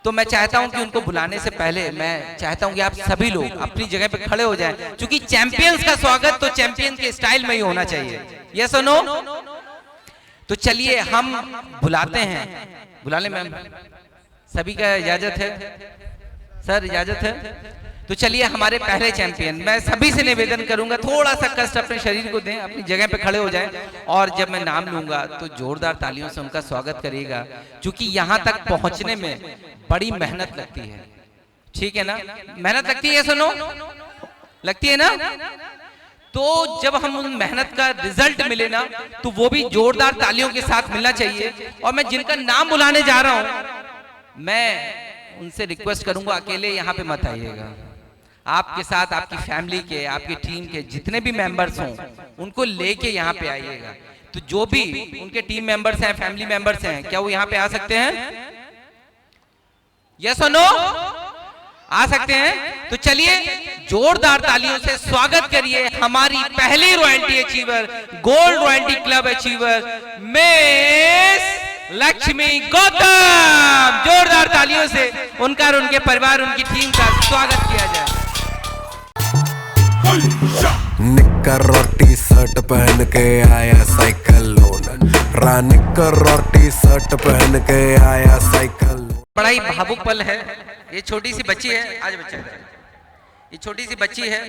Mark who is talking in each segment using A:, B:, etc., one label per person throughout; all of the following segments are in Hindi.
A: तो मैं चाहता हूं कि उनको बुलाने से पहले मैं चाहता हूं कि आप सभी लोग अपनी जगह पे खड़े हो जाएं, क्योंकि चैंपियंस का स्वागत तो चैंपियन के स्टाइल में ही होना चाहिए। यस और नो? तो चलिए हम बुलाते हैं। बुला ले मैम, सभी का इजाजत है? सर इजाजत है? तो चलिए हमारे पहले चैंपियन, मैं सभी से निवेदन करूंगा थोड़ा सा कष्ट अपने शरीर को दें, अपनी जगह पे खड़े हो जाएं और जब मैं नाम लूंगा तो जोरदार तालियों से उनका स्वागत करिएगा, क्योंकि यहाँ तक पहुंचने में बड़ी मेहनत लगती है। ठीक है ना? मेहनत लगती है, सुनो, लगती है ना? तो जब हम उन मेहनत का रिजल्ट मिले ना, तो वो भी जोरदार तालियों के साथ मिलना चाहिए। और मैं जिनका नाम बुलाने जा रहा हूं, मैं उनसे रिक्वेस्ट करूंगा अकेले यहाँ पे मत आइएगा। आपके साथ आपकी फैमिली के, आपकी टीम के जितने भी मेंबर्स हों, उनको लेके यहाँ पे आइएगा। तो जो भी उनके टीम मेंबर्स हैं, फैमिली मेंबर्स हैं, क्या वो यहाँ पे आ सकते हैं? यस और नो? आ सकते हैं? तो चलिए जोरदार तालियों से स्वागत करिए हमारी पहली royalty achiever, gold royalty club achiever, miss Lakshmi Gautam. जोरदार तालियों से उनका और उनके परिवार, उनकी टीम का स्वागत किया जाए।
B: निक्कर और टी शर्ट पहन के आया साइकिल लोन, निक्कर और टी शर्ट पहन के आया साइकिल।
A: बड़ा ही भावुक पल है। ये छोटी सी बच्ची है, आज बच्चा है, ये छोटी सी बच्ची है,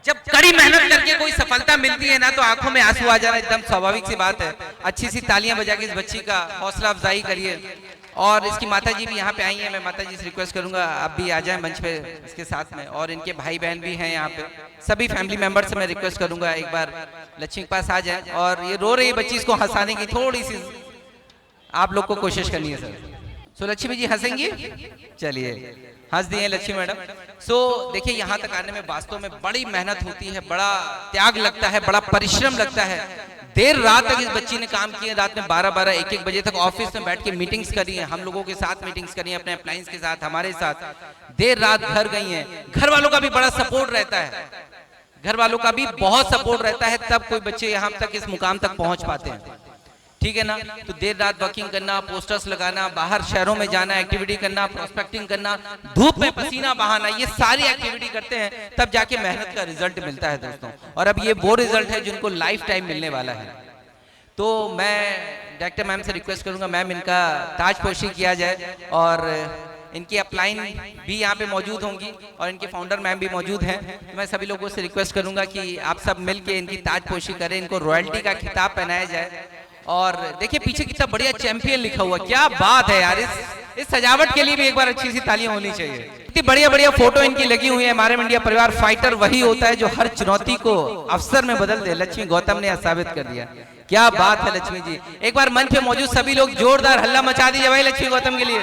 A: जब कड़ी मेहनत करके कोई सफलता मिलती है ना, तो आंखों में आंसू आ जाना एकदम स्वाभाविक सी बात है। अच्छी सी तालियां बजा के इस बच्ची का हौसला अफजाई करिए। और इसकी माता जी भी यहाँ पे आई हैं, मैं माता जी से रिक्वेस्ट करूंगा आप भी आ जाएं मंच पे इसके साथ में, और इनके भाई बहन भी हैं यहाँ पे। सभी फैमिली मेंबर से मैं रिक्वेस्ट करूंगा एक बार लक्ष्मी के पास आ जाए। और ये रो रही बच्ची, इसको हंसाने की थोड़ी सी आप लोग को कोशिश करनी है सर। सो लक्ष्मी जी हंसेंगी? चलिए हंस दिए लक्ष्मी मैडम। सो देखिए यहाँ तक आने में वास्तव में बड़ी मेहनत होती है, बड़ा त्याग लगता है, बड़ा परिश्रम लगता है। देर रात तक इस बच्ची ने काम किया, रात में 12-12, 1-1 बजे तक ऑफिस में बैठ के मीटिंग्स करी है, हम लोगों के साथ मीटिंग्स करी है, अपने अप्लायंस के साथ, हमारे साथ। देर रात घर गई हैं। घर वालों का भी बड़ा सपोर्ट रहता है, घर वालों का भी बहुत सपोर्ट रहता है, तब कोई बच्चे यहाँ तक इस मुकाम तक पहुंच पाते हैं। ठीक है ना? तो देर रात वर्किंग करना, पोस्टर्स लगाना, बाहर शहरों में जाना, एक्टिविटी करना, प्रोस्पेक्टिंग करना, धूप में पसीना बहाना, ये सारी एक्टिविटी करते हैं, तब जाके मेहनत का रिजल्ट मिलता है दोस्तों। और अब ये वो रिजल्ट है जिनको लाइफ टाइम मिलने वाला है। तो मैं डायरेक्टर मैम से रिक्वेस्ट करूंगा, मैम इनका ताजपोशी किया जाए, और इनकी अपलाइन भी यहाँ पे मौजूद होंगी और इनके फाउंडर मैम भी मौजूद हैं। तो मैं सभी लोगों से रिक्वेस्ट करूंगा कि आप सब मिलके इनकी ताजपोशी करें, इनको रॉयल्टी का खिताब पहनाया जाए। और देखिए पीछे कितना बढ़िया चैंपियन लिखा हुआ, क्या बात है यार। इस सजावट के लिए भी एक बार अच्छी सी तालियां होनी चाहिए। इतनी बढ़िया बढ़िया फोटो इनकी लगी हुई है। हमारे इंडिया परिवार फाइटर वही होता है जो हर चुनौती को अवसर में बदल दे। लक्ष्मी गौतम ने साबित कर दिया। क्या बात है लक्ष्मी जी। एक बार मंच पे मौजूद सभी लोग जोरदार हल्ला मचा दीजिए भाई लक्ष्मी गौतम के लिए।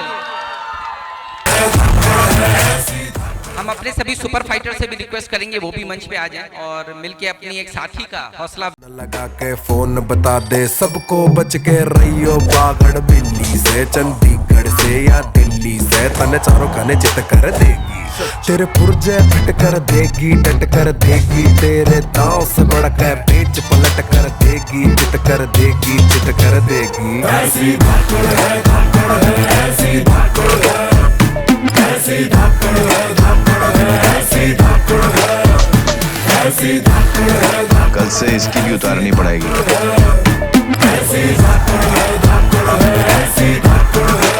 A: हम अपने सभी सुपर फाइटर से भी रिक्वेस्ट करेंगे वो भी मंच पे आ जाएं और मिलके अपनी एक साथी का हौसला
B: लगा के फोन बता दे सबको, बच के रहियो बागड़ बिल्ली से, चंडीगढ़ से या दिल्ली से, तने चारों खाने चित कर देगी, तेरे पुर्जे फिट कर देगी, डट कर देगी, तेरे दांव से बढ़कर पेच पलट कर देगी, चित कर देगी, चित कर देगी। ऐसी धाकड़ है, धाकड़ है, ऐसी धाकड़ है, ऐसी धाकड़ है, धाकड़ है, ऐसी धाकड़ है, ऐसी धाकड़ है।
C: कल से इसकी भी उतारनी पड़ेगी।
B: ऐसी धाकड़ है, धाकड़ है, ऐसी धाकड़ है।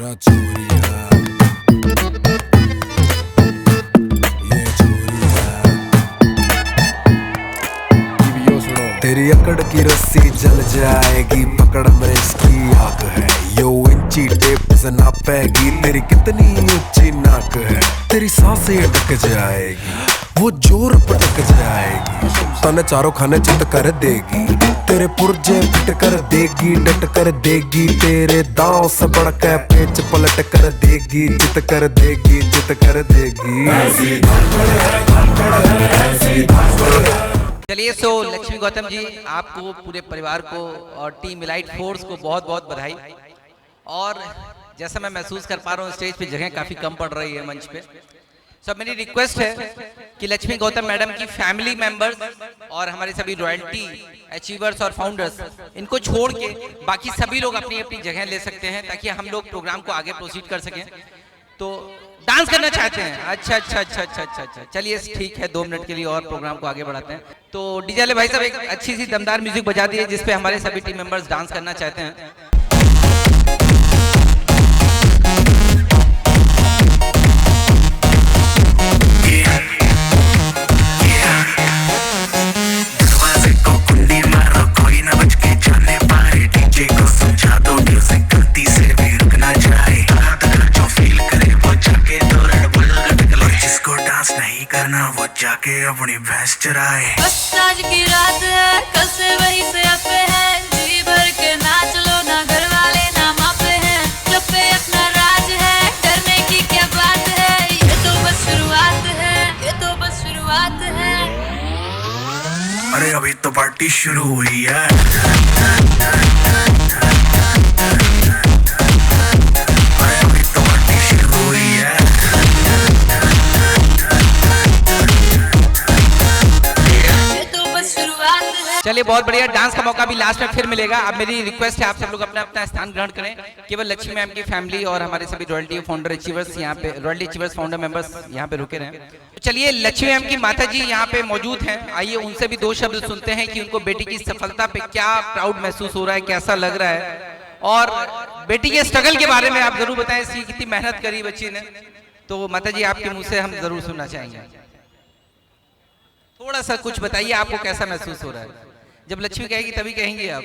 B: राचौरिया ये चोरिया, तेरी अकड़ की रस्सी जल जाएगी, पकड़ में इसकी आग है, यो इंची टेप से नापेगी, तेरी कितनी ऊंची नाक है, तेरी सांसें अटक जाएगी, वो जोर पटक जाएगी, तने चारों खाने चित कर देगी, तेरे पुर्जे फिट कर देगी, डट कर देगी, तेरे दांव से बढ़कर पेच पलट कर देगी, चित कर देगी, चित कर देगी। ऐसी धाकड़ है, धाकड़ है, ऐसी धाकड़ है।
A: चलिए सो लक्ष्मी गौतम जी आपको, पूरे परिवार को और टीम इलाइट फोर्स को बहुत बहुत बधाई। और जैसा मैं महसूस कर पा रहा हूँ स्टेज पे जगह काफी कम पड़ रही है मंच पे। सब मेरी रिक्वेस्ट है कि लक्ष्मी गौतम मैडम की फैमिली मेंबर्स और हमारे सभी रॉयल्टी अचीवर्स और फाउंडर्स, इनको छोड़ के बाकी सभी लोग अपनी अपनी जगह ले सकते हैं ताकि हम लोग प्रोग्राम को आगे प्रोसीड कर सकें। तो डांस करना चाहते हैं? अच्छा अच्छा अच्छा अच्छा अच्छा अच्छा, चलिए ठीक है, 2 मिनट के लिए और प्रोग्राम को आगे बढ़ाते हैं। तो डीजे वाले भाई साहब एक अच्छी सी दमदार म्यूजिक बजा दिए जिसपे हमारे सभी टीम मेंबर्स डांस करना चाहते हैं।
D: वो जाके अपनी भैंस चराए।
E: बस आज की रात है, कल से वही से अपे हैं, जी भर के नाच लो, ना घर वाले ना मापे हैं, क्लब पे अपना राज है, डरने की क्या बात है, ये तो बस शुरुआत है, ये तो बस शुरुआत है।
D: अरे अभी तो पार्टी शुरू हुई है। अरे अभी तो पार्टी शुरू हुई है।
A: चलिए बहुत बढ़िया, डांस का मौका भी लास्ट में फिर मिलेगा। अब मेरी रिक्वेस्ट है आप सब लोग अपना अपना स्थान ग्रहण करें। केवल लक्ष्मी मैम की फैमिली और हमारे सभी रॉयल्टी फाउंडर अचीवर्स यहाँ पे, रॉयल्टी अचीवर्स फाउंडर मेंबर्स यहाँ पे रुके रहें। तो चलिए लक्ष्मी मैम की माता जी यहाँ पे मौजूद हैं, आइए उनसे भी 2 शब्द सुनते हैं कि उनको बेटी की सफलता पे क्या प्राउड महसूस हो रहा है, कैसा लग रहा है, और बेटी के स्ट्रगल के बारे में आप जरूर बताएं, इसकी कितनी मेहनत करी बच्ची ने। तो माता जी आपके मुँह से हम जरूर सुनना चाहेंगे, थोड़ा सा कुछ बताइए, आपको कैसा महसूस हो रहा है? जब लक्ष्मी कहेगी तभी कहेंगे आप।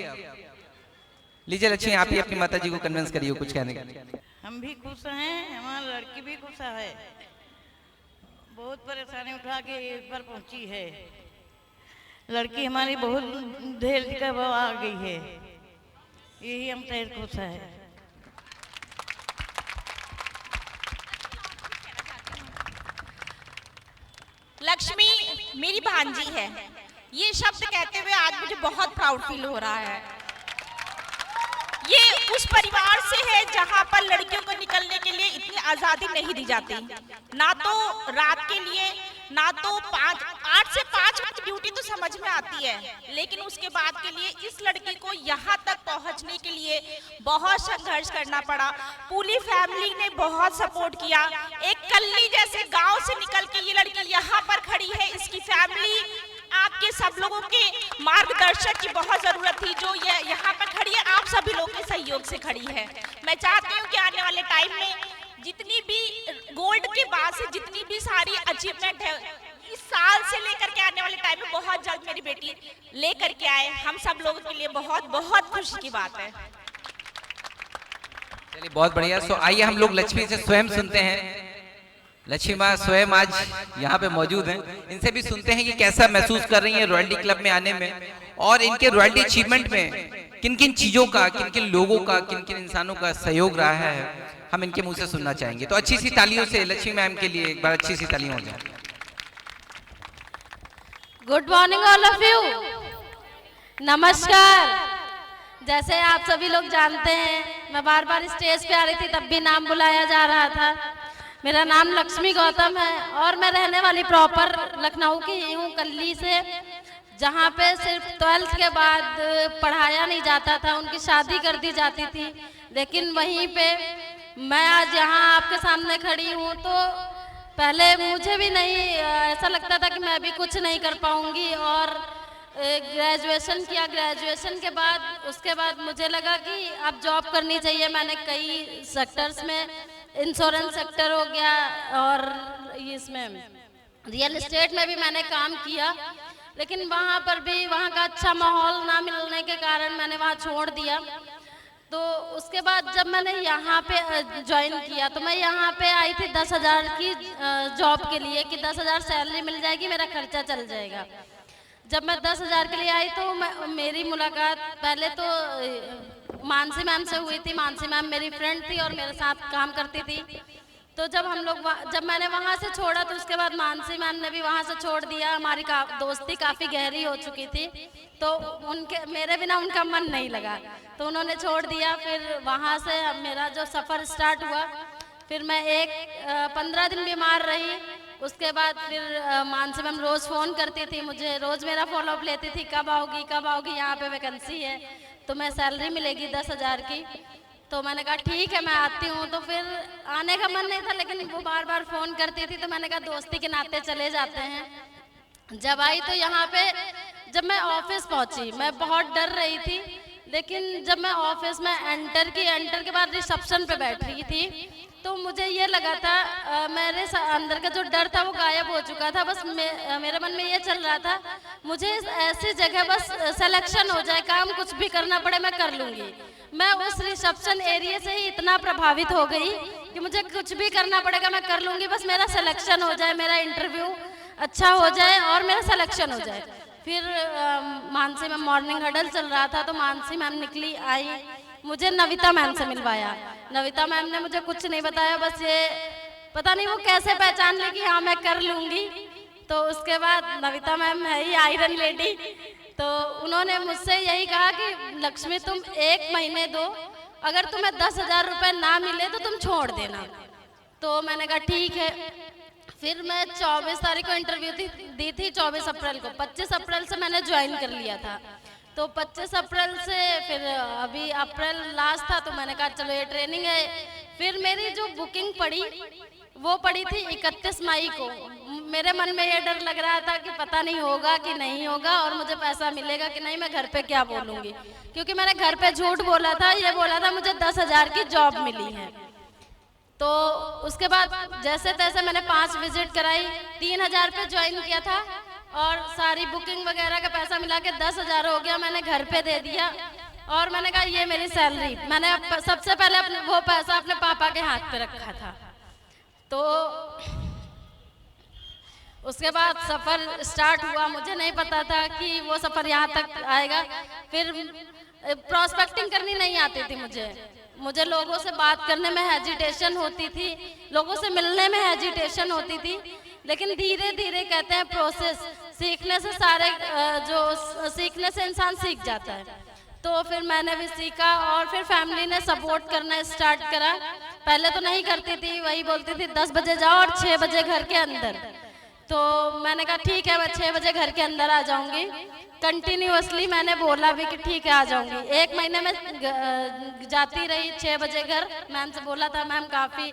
A: लीजिए लक्ष्मी, आप ही अपनी माता जी को कन्विंस करिए कुछ कहने के लिए।
F: हम भी खुश हैं, हमारी लड़की भी खुश है, बहुत परेशानी उठा के इस पर पहुंची है। लड़की हमारी बहुत देर का वो आ गई है, यही हम तैर खुश है।
G: लक्ष्मी मेरी भांजी है, ये शब्द कहते हुए आज मुझे बहुत प्राउड फील हो रहा है। ये उस परिवार से है जहां पर लड़कियों को निकलने के लिए इतनी आजादी नहीं दी जाती, ना तो रात के लिए, ना तो 8 से 5 ड्यूटी तो समझ में आती है, लेकिन उसके बाद के लिए इस लड़की को यहाँ तक पहुँचने के लिए बहुत संघर्ष करना पड़ा। पूरी फैमिली ने बहुत सपोर्ट किया। एक कल्ली जैसे गांव से निकल के ये लड़की यहाँ पर खड़ी है, इसकी फैमिली, आपके सब लोगों के मार्गदर्शन की बहुत जरूरत थी, जो ये यहाँ पर खड़ी है आप सभी लोगों के सहयोग से खड़ी है। मैं चाहती हूँ कि आने वाले टाइम में जितनी भी गोल्ड के बाद से जितनी भी सारी अचीवमेंट है, इस साल से लेकर के आने वाले टाइम में बहुत जल्द मेरी बेटी लेकर के आए, हम सब लोगों के लिए बहुत बहुत खुशी की बात है।
A: चलिए बहुत बढ़िया। सो आइए हम लोग लक्ष्मी से स्वयं सुनते हैं। लक्ष्मी माँ स्वयं आज यहाँ पे मौजूद हैं, इनसे भी सुनते हैं कि कैसा महसूस कर रही हैं रॉयल्टी क्लब में आने में, और इनके रॉयल्टी अचीवमेंट में किन किन चीजों का, किन किन लोगों का, किन किन इंसानों का सहयोग रहा है, हम इनके मुंह से सुनना चाहेंगे। तो अच्छी सी तालियों से लक्ष्मी मैम के लिए एक बार अच्छी सी तालियां हो जाए।
H: Good morning all of you, नमस्कार। जैसे आप सभी लोग जानते हैं, मैं बार बार स्टेज पे आ रही थी तब भी नाम बुलाया जा रहा था। मेरा नाम लक्ष्मी गौतम है और मैं रहने वाली प्रॉपर लखनऊ की ही हूँ, कल्ली से, जहाँ पे सिर्फ 12th के बाद पढ़ाया नहीं जाता था, उनकी शादी कर दी जाती थी। लेकिन वहीं पे मैं आज यहाँ आपके सामने खड़ी हूँ, तो पहले मुझे भी नहीं ऐसा लगता था कि मैं भी कुछ नहीं कर पाऊँगी, और ग्रेजुएशन किया। ग्रेजुएशन के बाद उसके बाद मुझे लगा कि अब जॉब करनी चाहिए। मैंने कई सेक्टर्स में, इंश्योरेंस सेक्टर हो गया और इसमें रियल एस्टेट में भी मैंने काम किया, लेकिन वहाँ पर भी वहाँ का अच्छा माहौल ना मिलने के कारण मैंने वहाँ छोड़ दिया। तो उसके बाद जब मैंने यहाँ पे ज्वाइन किया तो मैं यहाँ पे आई थी 10,000 की जॉब के लिए कि 10,000 सैलरी मिल जाएगी, मेरा खर्चा चल जाएगा। जब मैं 10,000 के लिए आई तो मेरी मुलाकात पहले तो मानसी मैम से हुई थी। मानसी मैम मेरी फ्रेंड थी और मेरे साथ काम करती थी। तो जब मैंने वहाँ से छोड़ा तो उसके बाद मानसी मैम ने भी वहाँ से छोड़ दिया। हमारी दोस्ती काफ़ी गहरी हो चुकी थी, तो मेरे बिना उनका मन नहीं लगा, तो उन्होंने छोड़ दिया। फिर वहाँ से मेरा जो सफ़र स्टार्ट हुआ, फिर मैं 15 दिन बीमार रही, उसके बाद फिर मानसी मैम रोज़ फ़ोन करती थी मुझे, रोज़ मेरा फॉलोअप लेती थी, कब आओगी यहाँ पे वैकेंसी है, तुम्हें सैलरी मिलेगी 10,000 की। तो मैंने कहा ठीक है मैं आती हूँ। तो फिर आने का मन नहीं था, लेकिन वो बार बार फ़ोन करती थी, तो मैंने कहा दोस्ती के नाते चले जाते हैं। जब आई तो यहाँ पे जब मैं ऑफिस पहुँची मैं बहुत डर रही थी, लेकिन जब मैं ऑफिस में एंटर के बाद रिसेप्शन पे बैठ रही थी तो मुझे ये लगा था मेरे अंदर का जो डर था वो गायब हो चुका था। बस मेरे मन में ये चल रहा था मुझे ऐसी जगह बस सिलेक्शन हो जाए, काम कुछ भी करना पड़े मैं कर लूँगी। मैं उस रिसेप्शन एरिया से ही इतना प्रभावित हो गई कि मुझे कुछ भी करना पड़ेगा मैं कर लूँगी, बस मेरा सिलेक्शन हो जाए, मेरा इंटरव्यू अच्छा हो जाए और मेरा सिलेक्शन हो जाए। फिर मानसी मैम मॉर्निंग हडल चल रहा था तो मानसी मैम निकली आई, मुझे नविता मैम से मिलवाया। नविता मैम ने मुझे कुछ नहीं बताया, बस ये पता नहीं वो कैसे पहचान ली कि हाँ मैं कर लूँगी। तो उसके बाद नविता मैम है ही आयरन लेडी, तो उन्होंने मुझसे यही कहा कि लक्ष्मी तुम 1 महीने दो, अगर तुम्हें 10,000 रुपये ना मिले तो तुम छोड़ देना। तो मैंने कहा ठीक है। फिर मैं 24 तारीख को इंटरव्यू दी थी, 24 अप्रैल को। 25 अप्रैल से मैंने ज्वाइन कर लिया था। तो 25 अप्रैल से फिर अभी अप्रैल लास्ट था तो मैंने कहा चलो ये ट्रेनिंग है। फिर मेरी जो बुकिंग पड़ी वो पड़ी थी 31 मई को। मेरे मन में ये डर लग रहा था कि पता नहीं होगा कि नहीं होगा और मुझे पैसा मिलेगा कि नहीं, मैं घर पे क्या बोलूँगी, क्योंकि मैंने घर पे झूठ बोला था। ये बोला था मुझे 10,000 की जॉब मिली है। तो उसके बाद जैसे तैसे मैंने 5 विजिट कराई, 3,000 पे ज्वाइन किया था और सारी बुकिंग वगैरह का पैसा मिला के 10,000 हो गया। मैंने घर पे दे दिया और मैंने कहा ये मेरी सैलरी। मैंने सबसे पहले वो पैसा अपने पापा के हाथ पे रखा था। तो उसके बाद सफ़र स्टार्ट हुआ, मुझे नहीं पता था कि वो सफ़र यहाँ तक आएगा। फिर प्रॉस्पेक्टिंग करनी नहीं आती थी मुझे लोगों से बात करने में हेजिटेशन होती थी, लोगों से मिलने में हेजिटेशन होती थी। लेकिन धीरे धीरे कहते हैं प्रोसेस, सीखने से सीखने से इंसान सीख जाता है। तो फिर मैंने भी सीखा और फिर फैमिली ने सपोर्ट करना स्टार्ट करा। पहले तो नहीं करती थी, वही बोलती थी 10 बजे जाओ और 6 बजे घर के अंदर। तो मैंने कहा ठीक है मैं 6 बजे घर के अंदर आ जाऊंगी। कंटिन्यूअसली मैंने बोला भी कि ठीक है आ जाऊंगी। 1 महीने में जाती रही 6 बजे घर। मैम से बोला था मैम काफ़ी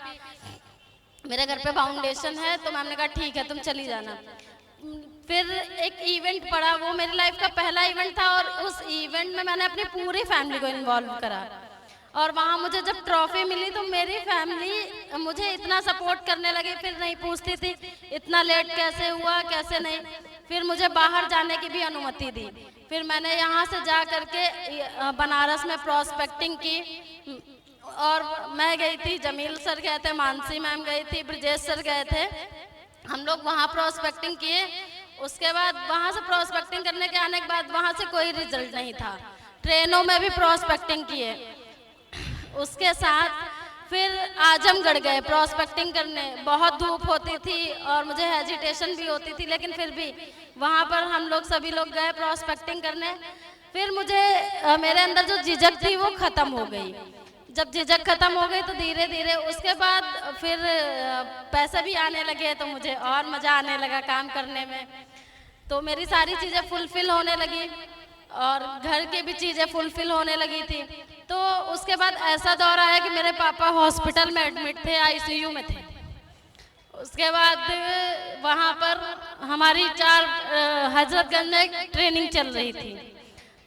H: मेरे घर पे फाउंडेशन है, तो मैम ने कहा ठीक है तुम चली जाना। फिर एक इवेंट पड़ा, वो मेरी लाइफ का पहला इवेंट था और उस इवेंट में मैंने अपनी पूरी फैमिली को इन्वॉल्व करा। और वहाँ मुझे जब ट्रॉफी मिली तो मेरी फैमिली मुझे इतना सपोर्ट करने लगी, फिर नहीं पूछती थी इतना लेट कैसे हुआ कैसे नहीं। फिर मुझे बाहर जाने की भी अनुमति दी। फिर मैंने यहाँ से जा करके बनारस में प्रॉस्पेक्टिंग की और मैं गई थी, जमील सर गए थे, मानसी मैम गई थी, ब्रजेश सर गए थे। हम लोग वहाँ प्रॉस्पेक्टिंग किए। उसके बाद वहाँ से प्रॉस्पेक्टिंग करने के आने के बाद वहाँ से कोई रिजल्ट नहीं था। ट्रेनों में भी प्रॉस्पेक्टिंग किए। उसके साथ फिर आजमगढ़ गए प्रॉस्पेक्टिंग करने। बहुत धूप होती थी और मुझे हेजिटेशन भी होती थी, लेकिन फिर भी वहाँ पर हम लोग सभी लोग गए प्रॉस्पेक्टिंग करने। फिर मुझे मेरे अंदर जो झिझक थी वो ख़त्म हो गई। जब झिझक ख़त्म हो गई तो धीरे धीरे उसके बाद फिर पैसे भी आने लगे तो मुझे और मज़ा आने लगा काम करने में। तो मेरी सारी चीज़ें फुलफ़िल होने लगी और घर की भी चीज़ें फुलफ़िल होने लगी थी। तो उसके बाद ऐसा दौर आया कि मेरे पापा हॉस्पिटल में एडमिट थे, आईसीयू में थे। उसके बाद वहाँ पर हमारी 4 हजरतगंज में ट्रेनिंग चल रही थी,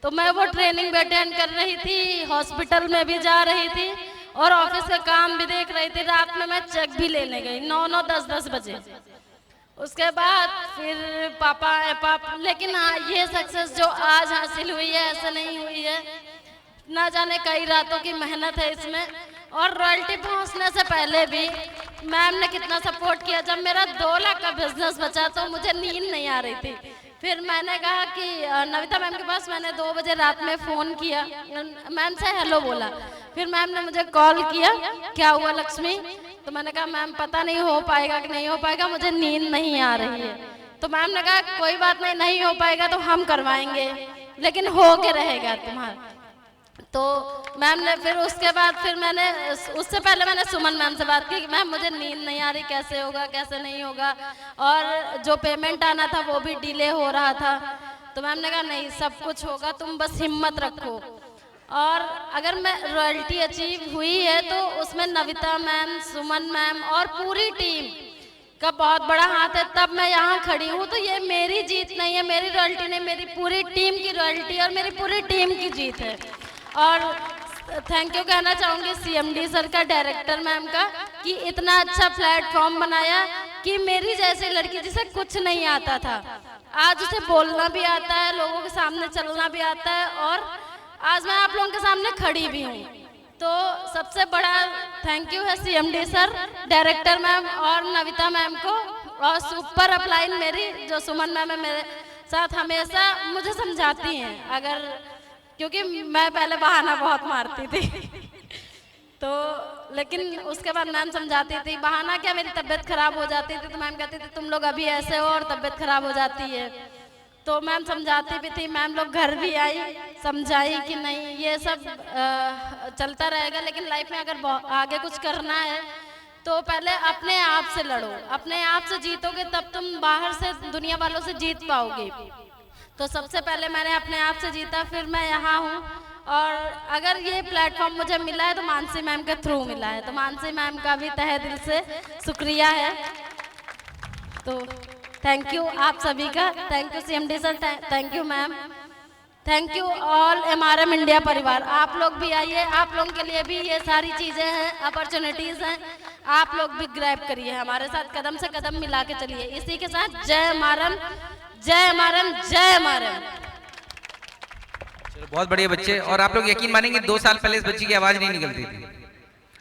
H: तो मैं वो ट्रेनिंग भी अटेंड कर रही थी, हॉस्पिटल में भी जा रही थी और ऑफिस का काम भी देख रही थी। रात में मैं चेक भी लेने गई 9-9, 10-10 बजे। उसके बाद फिर पापा लेकिन हाँ ये सक्सेस जो आज हासिल हुई है ऐसे नहीं हुई है, ना जाने कई रातों की मेहनत है इसमें। और रॉयल्टी पहुंचने से पहले भी मैम ने कितना सपोर्ट किया। जब मेरा 2 लाख का बिजनेस बचा तो मुझे नींद नहीं आ रही थी। फिर मैंने कहा कि नविता मैम के पास मैंने 2 बजे रात में फ़ोन किया, मैम से हेलो बोला। फिर मैम ने मुझे कॉल किया, क्या हुआ लक्ष्मी? तो मैंने कहा मैम पता नहीं हो पाएगा कि नहीं हो पाएगा, मुझे नींद नहीं आ रही है। तो मैम ने कहा कोई बात नहीं, नहीं हो पाएगा तो हम करवाएंगे, लेकिन हो के रहेगा तुम्हारा। तो मैम ने फिर उसके बाद फिर मैंने उससे पहले मैंने सुमन मैम से बात की कि मैम मुझे नींद नहीं आ रही, कैसे होगा कैसे नहीं होगा, और जो पेमेंट आना था वो भी डिले हो रहा था। तो मैम ने कहा नहीं सब कुछ होगा, तुम बस हिम्मत रखो। और अगर मैं रॉयल्टी अचीव हुई है तो उसमें नविता मैम, सुमन मैम और पूरी टीम का बहुत बड़ा हाथ है, तब मैं यहाँ खड़ी हूँ। तो ये मेरी जीत नहीं है, मेरी रॉयल्टी नहीं, मेरी पूरी टीम की रॉयल्टी और मेरी पूरी टीम की जीत है। और थैंक यू कहना चाहूँगी CMD सर का, डायरेक्टर मैम का, कि इतना अच्छा प्लेटफॉर्म बनाया कि मेरी जैसी लड़की जिसे कुछ नहीं आता था आज उसे बोलना भी आता है, लोगों के सामने चलना भी आता है, और आज मैं आप लोगों के सामने खड़ी भी हूँ। तो सबसे बड़ा थैंक यू है CMD सर, डायरेक्टर मैम और नविता मैम को, और सुपर अपलाइन मेरी जो सुमन मैम है मेरे साथ हमेशा मुझे समझाती हैं, अगर क्योंकि मैं पहले बहाना बहुत मारती थी तो लेकिन उसके बाद मैम समझाती थी, बहाना क्या, मेरी तबीयत खराब हो जाती थी तो मैम कहती थी तुम लोग अभी ऐसे हो और तबीयत खराब हो जाती है, तो मैम समझाती भी थी। मैम लोग घर भी आई, समझाई कि नहीं ये सब चलता रहेगा, लेकिन लाइफ में अगर आगे कुछ करना है तो पहले अपने आप से लड़ो, अपने आप से जीतोगे तब तुम बाहर से दुनिया वालों से जीत पाओगे। तो सबसे पहले मैंने अपने आप से जीता, फिर मैं यहाँ हूँ। और अगर ये प्लेटफॉर्म मुझे मिला है तो मानसी मैम के थ्रू मिला है, तो मानसी मैम का भी तहे दिल से शुक्रिया है। तो थैंक यू आप सभी का, thank you CMD sir, thank you ma'am, thank you all MRM India परिवार। आप लोग भी आइए, आप लोगों के लिए भी ये सारी चीज़ें हैं, अपॉर्चुनिटीज़ हैं, आप लोग भी ग्रैब करिए, हमारे साथ कदम से कदम मिला के चलिए। इसी के साथ जय MRM, जय MRM, जय MRM।
A: बहुत बढ़िया बच्चे। और आप लोग यकीन मानेंगे 2 साल पहले इस बच्ची की आवाज नहीं निकलती थी,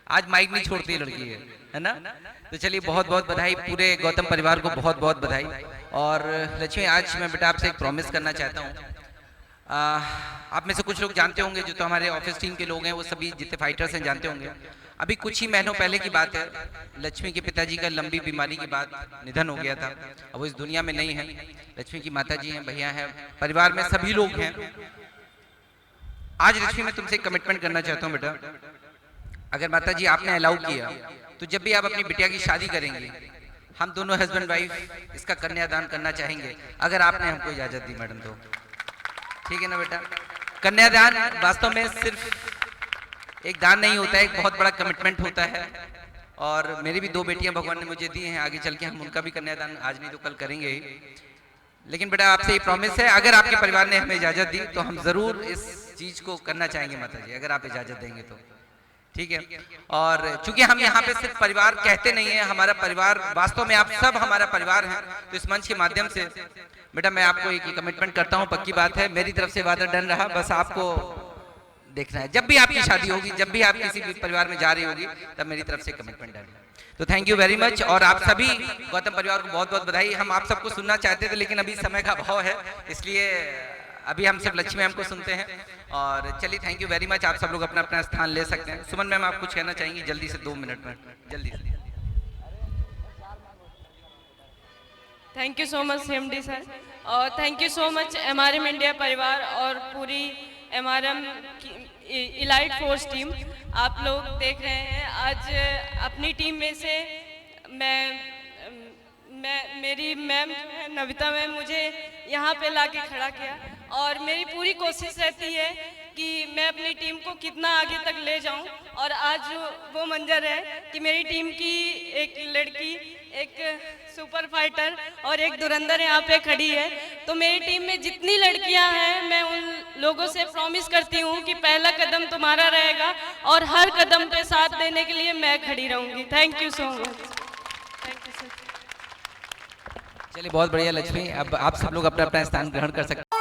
A: आज माइक नहीं छोड़ती है लड़की है ना। तो चलिए बहुत बहुत बधाई, पूरे गौतम परिवार को बहुत बहुत बधाई। और लक्ष्मी आज मैं बेटा आपसे एक प्रॉमिस करना चाहता हूँ, आप में से कुछ लोग जानते होंगे, जो तो हमारे ऑफिस टीम के लोग हैं वो सभी जितने फाइटर्स हैं जानते होंगे। अभी कुछ ही महीनों पहले की बात है, लक्ष्मी के पिताजी का लंबी बीमारी के बाद निधन हो गया था। अब वो इस दुनिया में नहीं है। लक्ष्मी की माताजी हैं, भैया हैं, परिवार में सभी लोग हैं। आज लक्ष्मी मैं तुमसे एक कमिटमेंट करना चाहता हूँ बेटा, अगर माताजी आपने अलाउ किया तो जब भी आप अपनी बिटिया की शादी करेंगे, हम दोनों हस्बैंड वाइफ इसका कन्यादान करना चाहेंगे, अगर आपने हमको इजाजत दी मैडम तो ठीक है ना बेटा। कन्यादान वास्तव में सिर्फ एक दान नहीं होता है, एक बहुत बड़ा कमिटमेंट होता है। और मेरी भी 2 बेटियां भगवान ने मुझे दी हैं, आगे चल के हम उनका भी कन्यादान आज नहीं तो कल करेंगे ही। लेकिन बेटा आपसे ये प्रॉमिस है, अगर आपके परिवार ने हमें इजाजत दी तो हम जरूर इस चीज को करना चाहेंगे माताजी, अगर आप इजाजत देंगे तो ठीक है। और चूंकि हम यहाँ पे सिर्फ परिवार कहते नहीं है, हमारा परिवार वास्तव में आप सब हमारा परिवार है, तो इस मंच के माध्यम से बेटा मैं आपको एक कमिटमेंट करता हूँ, पक्की बात है, मेरी तरफ से वादा डन रहा, बस आपको देखना है। जब भी आपकी शादी होगी, जब भी आप किसी भी परिवार में जा रही होगी, तब मेरी तरफ से कमिटमेंट डन है। तो थैंक यू वेरी मच। और आप सभी गौतम परिवार को बहुत बहुत बधाई। हम आप सबको सुनना चाहते थे लेकिन अभी समय का अभाव है, इसलिए अभी हम सिर्फ लक्ष्मी मैम को सुनते हैं। और चलिए थैंक यू वेरी मच, आप सब लोग अपना अपना स्थान ले सकते हैं। सुमन मैम आप कुछ कहना चाहेंगी जल्दी से 2 मिनट में, जल्दी से।
I: Thank you so much CMD sir, और thank you so much MRM India परिवार और पूरी MRM इलाइट फोर्स टीम। आप लोग देख रहे हैं आज अपनी टीम में से मेरी मैम नविता मैम मुझे यहाँ पे लाके खड़ा किया, और मेरी पूरी कोशिश रहती है कि मैं अपनी टीम को कितना आगे तक ले जाऊं। और आज वो मंजर है कि मेरी टीम की एक लड़की, एक सुपर फाइटर और एक धुरंधर यहाँ पे खड़ी है। तो मेरी टीम में जितनी लड़कियां हैं, मैं उन लोगों से प्रॉमिस करती हूँ कि पहला कदम तुम्हारा रहेगा और हर कदम पे साथ देने के लिए मैं खड़ी रहूँगी। Thank you so much. Thank you sir.
A: चलिए बहुत बढ़िया लक्ष्मी, अब आप सब लोग अपना अपना स्थान ग्रहण कर सकते हैं।